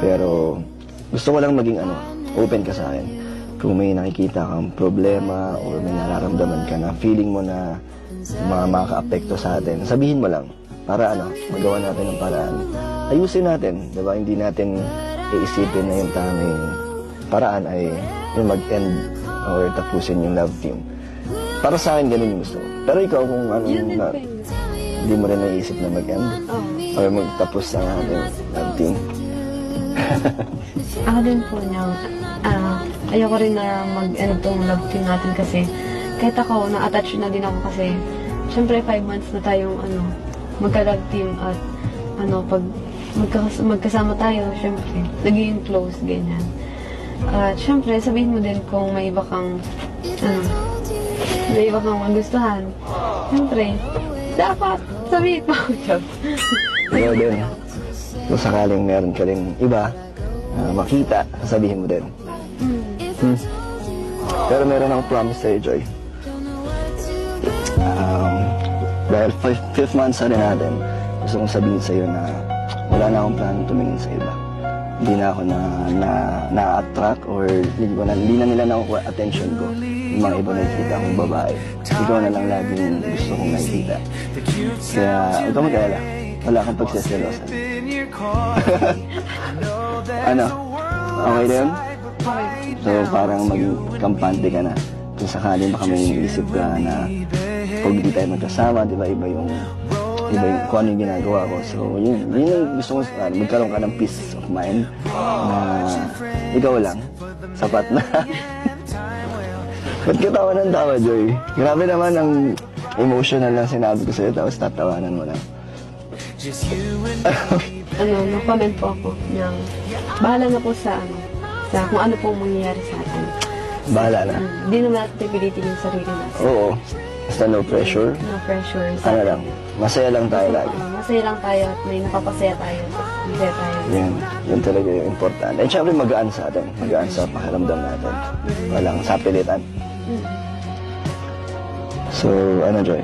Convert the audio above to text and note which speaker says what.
Speaker 1: Pero gusto ko lang maging open ka sa akin. Kung may nakikita kang problema or may nararamdaman ka na feeling mo na makaka-apekto sa atin, sabihin mo lang para magawa natin ng paraan. Ayusin natin, di ba? Hindi natin iisipin na yung tanging paraan ay yung mag-end or tapusin yung love team. Para sa akin, ganun yung gusto ko. Pero ikaw, kung hindi mo rin naisip na mag-end or magtapos sa ating love team.
Speaker 2: Ako din po ayoko rin na mag-end tong love team natin kasi kahit ako, na-attach na din ako kasi syempre 5 months na tayong magka-love team at pag magkasama tayo, syempre, naging close, ganyan. At syempre, sabihin mo din kung may iba kang magustuhan. Syempre, dapat sabihin mo.
Speaker 1: Ikaw din. Kung sakaling meron ka rin iba, makita, sabihin mo din. Pero meron akong promise sa'yo, Joy. Dahil 5th month na rin natin, gusto kong sabihin sa'yo na wala na akong plano tumingin sa iba. Hindi na ako na-attract or hindi na nila nakukuha attention ko. Yung mga iba nakikita akong babae. Ikaw na lang laging gusto kong nakikita. Kaya huwag ka mag-alala. Wala kang pagsiselosan. Okay na yun? So parang maging kampante ka na. Kung sakaling baka may iniisip ka na pag di tayo magkasama, di ba iba yung kung ano yung ginagawa ko. So yun yung gusto ko, magkaroon ka ng peace of mind na ikaw lang, sapat na. Ba't ka tawa ng tawa, Joy? Grabe naman ang emotional na sinabi ko sa'yo, tapos tatawanan mo lang.
Speaker 2: No-comment po ako ng bahala na po sa kung ano pong mangyayari sa atin.
Speaker 1: Bahala na.
Speaker 2: Hindi naman natin pilitin yung sarili natin.
Speaker 1: Oo. Basta no pressure.
Speaker 2: No pressure.
Speaker 1: Lang. Masaya lang tayo lagi.
Speaker 2: Masaya lang tayo at may napapasaya tayo. Masaya tayo.
Speaker 1: Yan talaga yung importante. And syempre magaan sa atin. Magaan sa pakiramdam natin. Walang sapilitan. So, Joy?